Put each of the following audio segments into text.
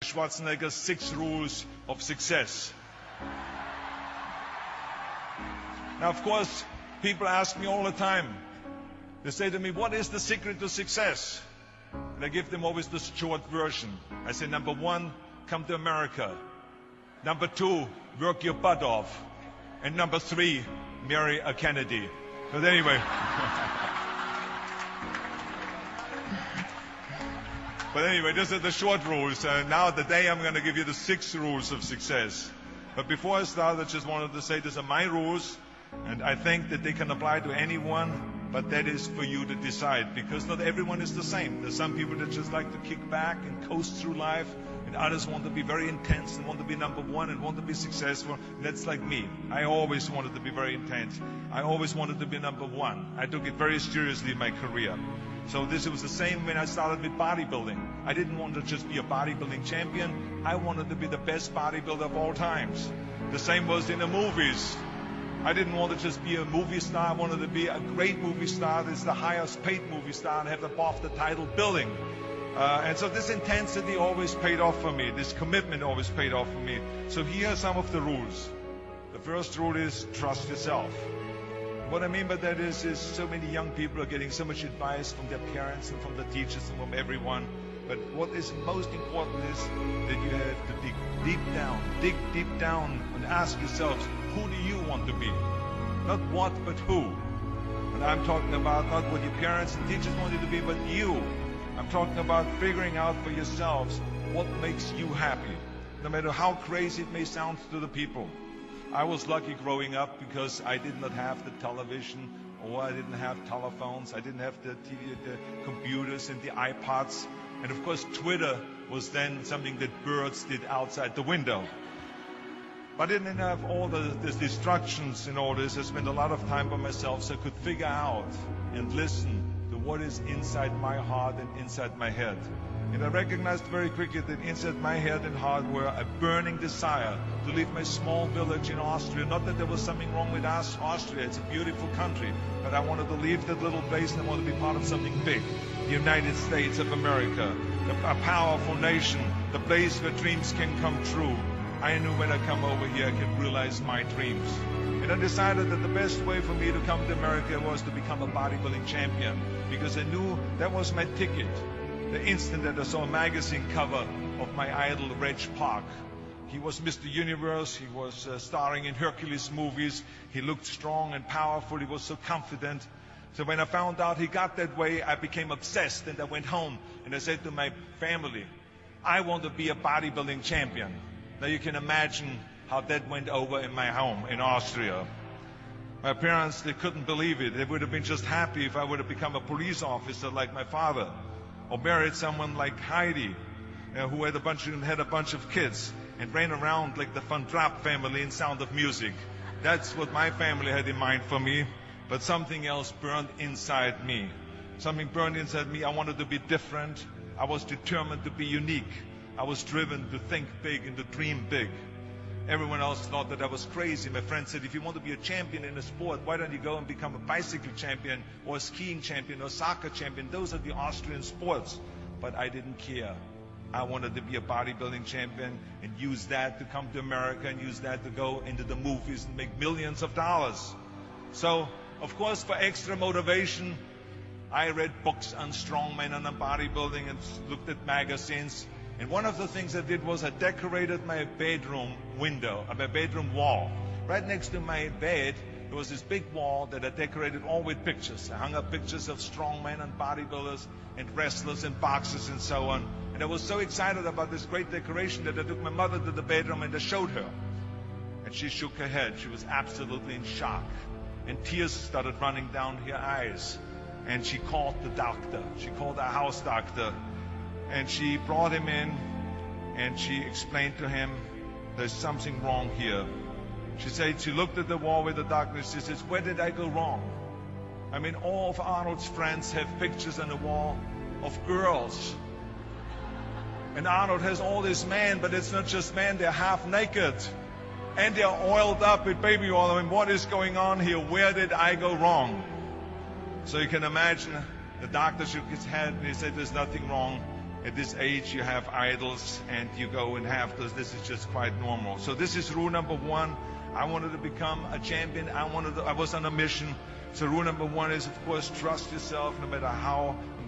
Schwarzenegger's 6 rules of success. Now, of course, people ask me all the time. They say to me, what is the secret to success? And I give them always this short version. I say, number 1, come to America. Number 2, work your butt off. And number 3, marry a Kennedy. But anyway. But anyway, these are the short rules. Now today I'm going to give you the 6 rules of success. But before I start, I just wanted to say these are my rules. And I think that they can apply to anyone, but that is for you to decide, because not everyone is the same. There's some people that just like to kick back and coast through life, and others want to be very intense and want to be number 1 and want to be successful. That's like me. I always wanted to be very intense. I always wanted to be number 1. I took it very seriously in my career. So this was the same when I started with bodybuilding. I didn't want to just be a bodybuilding champion. I wanted to be the best bodybuilder of all times. The same was in the movies. I didn't want to just be a movie star. I wanted to be a great movie star. That's the highest paid movie star and have above the title billing. And so this intensity always paid off for me. This commitment always paid off for me. So here are some of the rules. The first rule is trust yourself. What I mean by that is so many young people are getting so much advice from their parents and from the teachers and from everyone. But what is most important is that you have to dig deep down and ask yourselves, who do you want to be? Not what, but who. And I'm talking about not what your parents and teachers want you to be, but you. I'm talking about figuring out for yourselves what makes you happy, no matter how crazy it may sound to the people. I was lucky growing up because I did not have the television, or I didn't have telephones, I didn't have the computers and the iPods. And of course, Twitter was then something that birds did outside the window. But I didn't have all the distractions in all this. I spent a lot of time by myself so I could figure out and listen to what is inside my heart and inside my head. And I recognized very quickly that inside my head and heart were a burning desire to leave my small village in Austria. Not that there was something wrong with Austria, it's a beautiful country. But I wanted to leave that little place and I wanted to be part of something big. The United States of America, a powerful nation, the place where dreams can come true. I knew when I come over here I could realize my dreams. And I decided that the best way for me to come to America was to become a bodybuilding champion, because I knew that was my ticket. The instant that I saw a magazine cover of my idol, Reg Park. He was Mr. Universe, he was starring in Hercules movies, he looked strong and powerful, he was so confident. So when I found out he got that way, I became obsessed, and I went home and I said to my family, I want to be a bodybuilding champion. Now you can imagine how that went over in my home in Austria. My parents, they couldn't believe it. They would have been just happy if I would have become a police officer like my father, or married someone like Heidi, who had a bunch of kids and ran around like the Van Trapp family in Sound of Music. That's what my family had in mind for me. But something else burned inside me. Something burned inside me. I wanted to be different. I was determined to be unique. I was driven to think big and to dream big. Everyone else thought that I was crazy. My friend said, if you want to be a champion in a sport, why don't you go and become a bicycle champion or a skiing champion or a soccer champion? Those are the Austrian sports. But I didn't care. I wanted to be a bodybuilding champion and use that to come to America and use that to go into the movies and make millions of dollars. So, of course, for extra motivation, I read books on strongmen and on bodybuilding and looked at magazines. And one of the things I did was I decorated my bedroom window, my bedroom wall. Right next to my bed, there was this big wall that I decorated all with pictures. I hung up pictures of strongmen and bodybuilders and wrestlers and boxers and so on. And I was so excited about this great decoration that I took my mother to the bedroom and I showed her. And she shook her head. She was absolutely in shock. And tears started running down her eyes. And she called the doctor. She called our house doctor. And she brought him in and she explained to him, there's something wrong here. She said, she looked at the wall with the doctor. She says, where did I go wrong? I mean, all of Arnold's friends have pictures on the wall of girls. And Arnold has all these men, but it's not just men, they're half naked. And they're oiled up with baby oil. I mean, what is going on here? Where did I go wrong? So you can imagine the doctor shook his head and he said, there's nothing wrong. at this age you have idols and you go and have those. This is just quite normal. So this is rule number one. I wanted to become a champion. I was on a mission. So rule number one is, of course, trust yourself no matter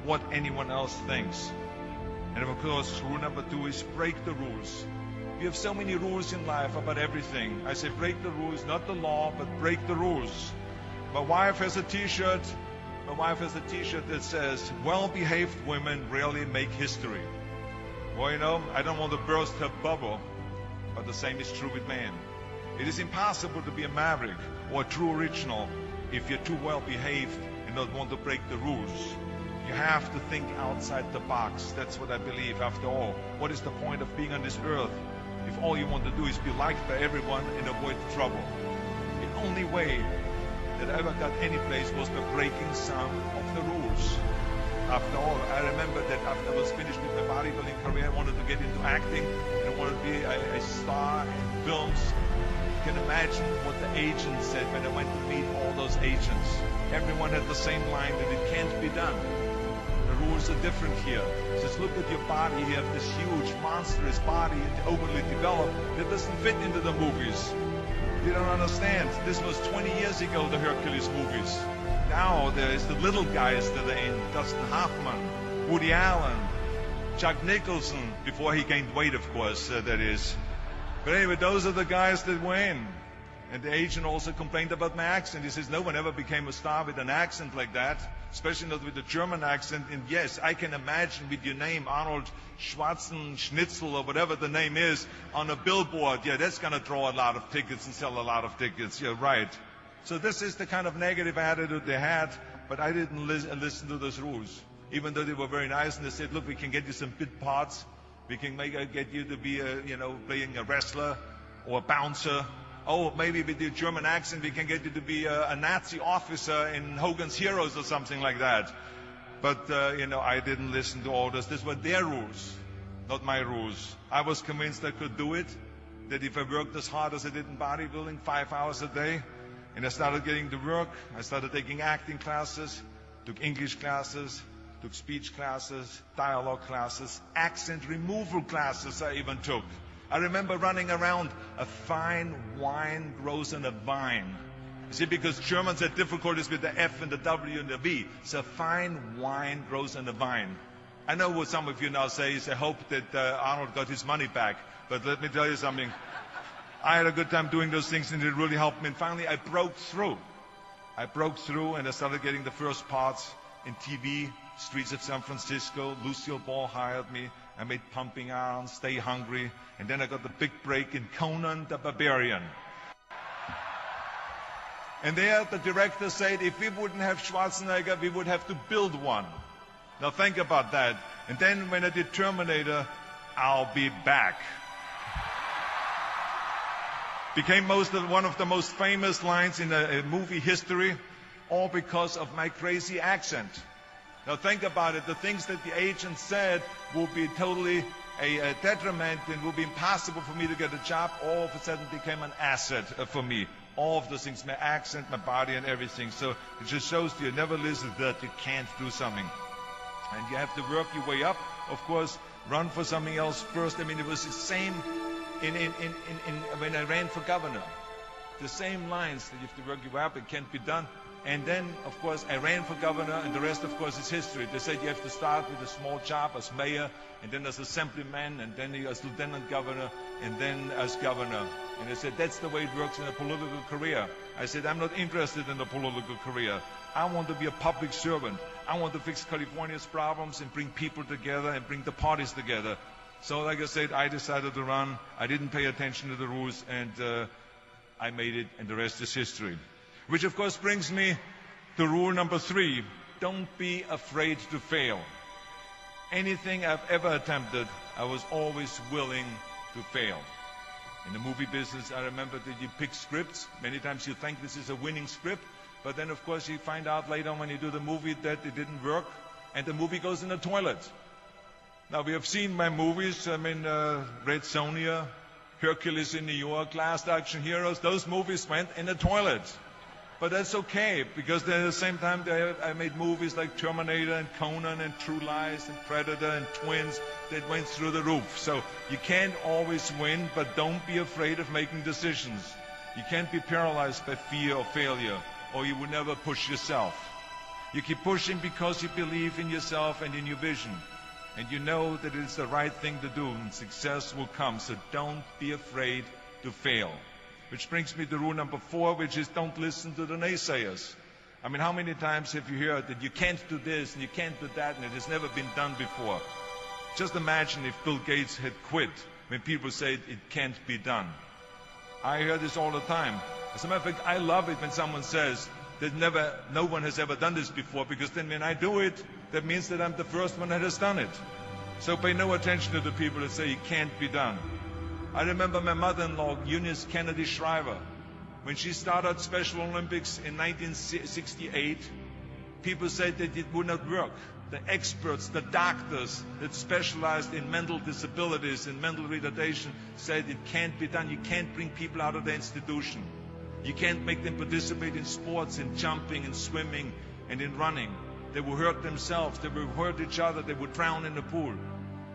what anyone else thinks. And of course, rule number two is break the rules. You have so many rules in life about everything. I say break the rules, not the law, but break the rules. My wife has a t-shirt. My wife has a t-shirt that says, well-behaved women rarely make history. Well, you know, I don't want to burst her bubble, but the same is true with man. It is impossible to be a maverick or a true original if you're too well-behaved and don't want to break the rules. You have to think outside the box. That's what I believe. After all, what is the point of being on this earth if all you want to do is be liked by everyone and avoid trouble? The only way that I ever got any place was by breaking some of the rules. After all, I remember that after I was finished with my bodybuilding career, I wanted to get into acting and I wanted to be a star in films. You can imagine what the agents said when I went to meet all those agents. Everyone had the same line that it can't be done. The rules are different here. Just look at your body. You have this huge, monstrous body, overly developed, that doesn't fit into the movies. You don't understand. This was 20 years ago, the Hercules movies. Now there's the little guys that are in. Dustin Hoffman, Woody Allen, Jack Nicholson, before he gained weight, of course, that is. But anyway, those are the guys that were in. And the agent also complained about my accent. He says, no one ever became a star with an accent like that, especially not with a German accent. And yes, I can imagine with your name, Arnold Schwarzenschnitzel or whatever the name is, on a billboard. Yeah, that's going to draw a lot of tickets and sell a lot of tickets. Yeah, right. So this is the kind of negative attitude they had, but I didn't listen to those rules. Even though they were very nice and they said, look, we can get you some bit parts. We can get you to be, playing a wrestler or a bouncer. Oh, maybe with your German accent, we can get you to be a Nazi officer in Hogan's Heroes or something like that. But, I didn't listen to all this. These were their rules, not my rules. I was convinced I could do it, that if I worked as hard as I did in bodybuilding, 5 hours a day, and I started getting to work, I started taking acting classes, took English classes, took speech classes, dialogue classes, accent removal classes I even took. I remember running around, a fine wine grows on a vine. You see, because Germans had difficulties with the F and the W and the V. So fine wine grows on a vine. I know what some of you now say is, I hope that Arnold got his money back. But let me tell you something. I had a good time doing those things and it really helped me. And finally, I broke through. I broke through and I started getting the first parts in TV, Streets of San Francisco. Lucille Ball hired me. I made Pumping Iron, Stay Hungry, and then I got the big break in Conan the Barbarian. And there the director said, if we wouldn't have Schwarzenegger, we would have to build one. Now think about that. And then when I did Terminator, I'll be back. Became one of the most famous lines in movie history, all because of my crazy accent. Now think about it, the things that the agent said will be totally a detriment and will be impossible for me to get a job, all of a sudden became an asset for me. All of those things, my accent, my body and everything. So it just shows you never listen that you can't do something. And you have to work your way up, of course, run for something else first. I mean, it was the same when I ran for governor. The same lines that you have to work your way up, it can't be done. And then, of course, I ran for governor, and the rest, of course, is history. They said you have to start with a small job as mayor, and then as assemblyman, and then as lieutenant governor, and then as governor. And they said, that's the way it works in a political career. I said, I'm not interested in a political career. I want to be a public servant. I want to fix California's problems and bring people together and bring the parties together. So, like I said, I decided to run. I didn't pay attention to the rules, and I made it, and the rest is history. Which, of course, brings me to rule number 3. Don't be afraid to fail. Anything I've ever attempted, I was always willing to fail. In the movie business, I remember that you pick scripts. Many times you think this is a winning script, but then, of course, you find out later when you do the movie that it didn't work, and the movie goes in the toilet. Now, we have seen my movies, Red Sonja, Hercules in New York, Last Action Heroes. Those movies went in the toilet. But that's okay, because then at the same time I made movies like Terminator and Conan and True Lies and Predator and Twins that went through the roof. So you can't always win, but don't be afraid of making decisions. You can't be paralyzed by fear or failure, or you will never push yourself. You keep pushing because you believe in yourself and in your vision. And you know that it's the right thing to do, and success will come. So don't be afraid to fail. Which brings me to rule number 4, which is don't listen to the naysayers. I mean, how many times have you heard that you can't do this and you can't do that and it has never been done before? Just imagine if Bill Gates had quit when people say it can't be done. I hear this all the time. As a matter of fact, I love it when someone says that no one has ever done this before, because then when I do it, that means that I'm the first one that has done it. So pay no attention to the people that say it can't be done. I remember my mother-in-law, Eunice Kennedy Shriver, when she started Special Olympics in 1968, people said that it would not work. The experts, the doctors that specialized in mental disabilities and mental retardation said it can't be done. You can't bring people out of the institution. You can't make them participate in sports, in jumping, in swimming, and in running. They will hurt themselves, they will hurt each other, they will drown in the pool.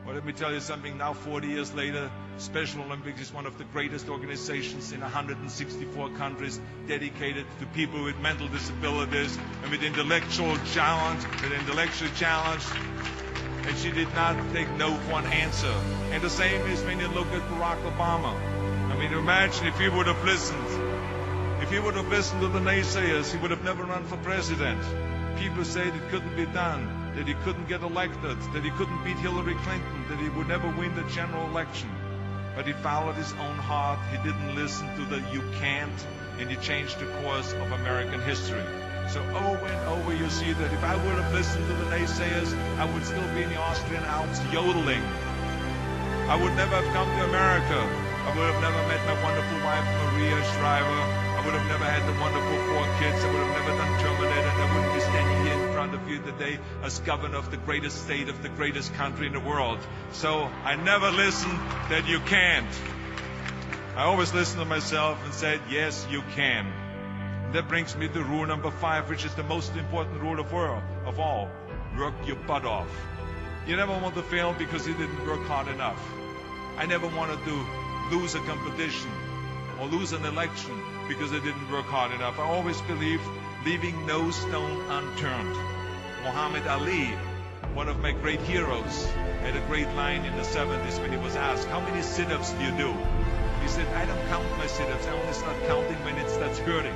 Well, let me tell you something, now 40 years later, Special Olympics is one of the greatest organizations in 164 countries dedicated to people with mental disabilities and with intellectual challenge, and she did not take no for an answer. And the same is when you look at Barack Obama. I mean, imagine if he would have listened. If he would have listened to the naysayers, he would have never run for president. People said it couldn't be done, that he couldn't get elected, that he couldn't beat Hillary Clinton, that he would never win the general election. But he followed his own heart, he didn't listen to the you can't, and he changed the course of American history. So over and over you see that if I would have listened to the naysayers, I would still be in the Austrian Alps yodeling. I would never have come to America. I would have never met my wonderful wife, Maria Shriver. I would have never had the wonderful 4 kids. I would have never done Terminator, and I wouldn't be standing here in front of you today as governor of the greatest state of the greatest country in the world. So I never listened that you can't. I always listened to myself and said, yes, you can. And that brings me to rule number 5, which is the most important rule of all. Work your butt off. You never want to fail because you didn't work hard enough. I never wanted to lose a competition or lose an election because I didn't work hard enough. I always believed leaving no stone unturned. Muhammad Ali, one of my great heroes, had a great line in the 70s when he was asked, how many sit-ups do you do? He said, I don't count my sit-ups. I only start counting when it starts hurting.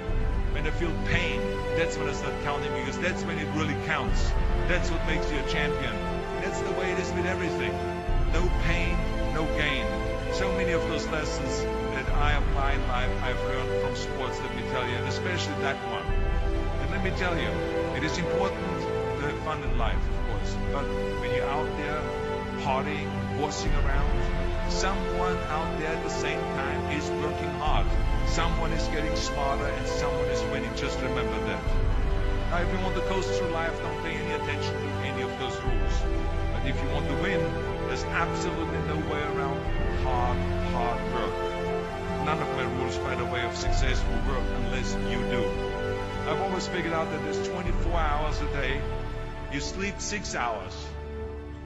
When I feel pain, that's when I start counting, because that's when it really counts. That's what makes you a champion. That's the way it is with everything. No pain, no gain. So many of those lessons that I apply in life, I've learned from sports, let me tell you, and especially that one. And let me tell you, it is important to have fun in life, of course, but when you're out there partying, horsing around, someone out there at the same time is working hard. Someone is getting smarter and someone is winning. Just remember that. Now, if you want to coast through life, don't pay any attention to any of those rules. But if you want to win, there's absolutely no way around hard work. None of my rules, by the way, of success will work unless you do. I've always figured out that there's 24 hours a day. You sleep 6 hours,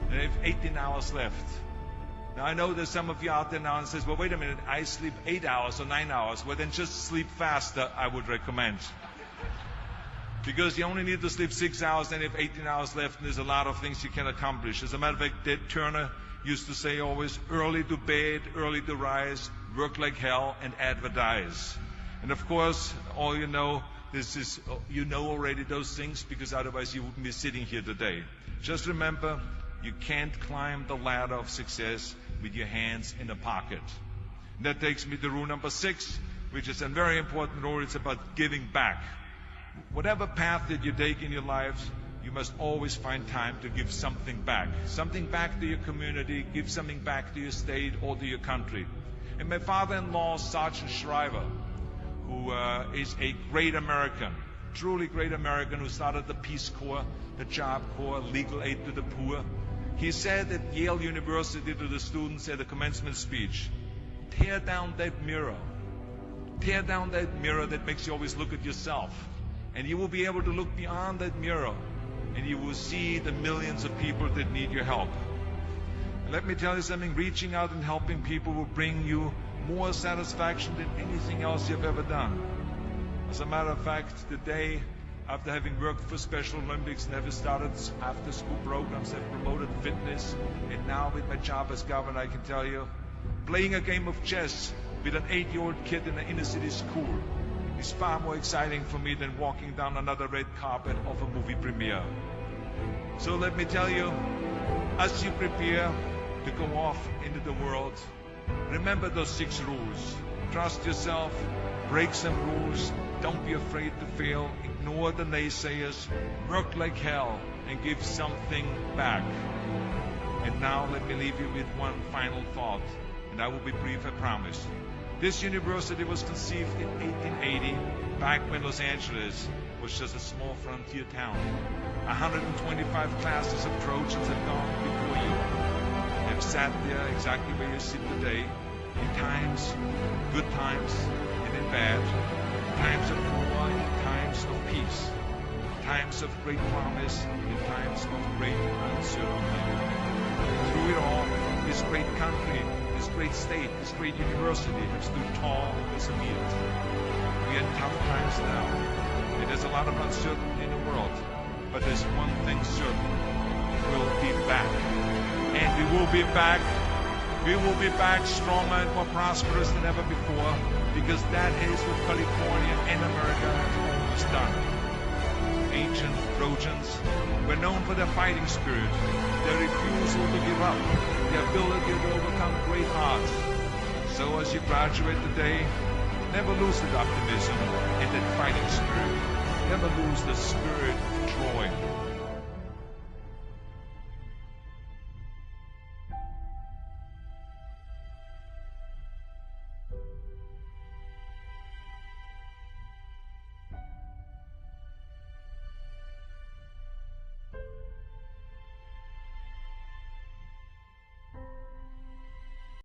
and you have 18 hours left. Now, I know there's some of you out there now and says, well, wait a minute, I sleep 8 hours or 9 hours. Well, then just sleep faster, I would recommend. Because you only need to sleep 6 hours, then you have 18 hours left, and there's a lot of things you can accomplish. As a matter of fact, Ted Turner used to say always, early to bed, early to rise, work like hell, and advertise. And of course, all you know, you know already those things, because otherwise you wouldn't be sitting here today. Just remember, you can't climb the ladder of success with your hands in a pocket. And that takes me to rule number 6, which is a very important rule. It's about giving back. Whatever path that you take in your lives, you must always find time to give something back. Something back to your community, give something back to your state or to your country. And my father-in-law, Sergeant Shriver, who is a great American, truly great American, who started the Peace Corps, the Job Corps, legal aid to the poor. He said at Yale University to the students at a commencement speech, tear down that mirror. Tear down that mirror that makes you always look at yourself. And you will be able to look beyond that mirror, and you will see the millions of people that need your help. And let me tell you something, reaching out and helping people will bring you more satisfaction than anything else you've ever done. As a matter of fact, today, after having worked for Special Olympics and having started after-school programs, have promoted fitness, and now with my job as governor, I can tell you, playing a game of chess with an 8-year-old kid in an inner-city school is far more exciting for me than walking down another red carpet of a movie premiere. So let me tell you, as you prepare to go off into the world, remember those 6 rules. Trust yourself, break some rules, don't be afraid to fail, ignore the naysayers, work like hell, and give something back. And now let me leave you with one final thought, and I will be brief, I promise. This university was conceived in 1880, back when Los Angeles was just a small frontier town. 125 classes of Trojans have gone before you, have sat there exactly where you sit today, in times, good times, and in bad, times of war, in times of peace, times of great promise, in times of great uncertainty. Through it all, this great country, this great state, this great university have stood tall and resilient. We are in tough times now, and there's a lot of uncertainty in the world, but there's one thing certain: we'll be back. And we will be back. We will be back stronger and more prosperous than ever before, because that is what California and America has always done. Ancient Trojans were known for their fighting spirit, their refusal to give up, their ability to overcome great odds. So as you graduate today, never lose that optimism and that fighting spirit. Never lose the spirit of joy.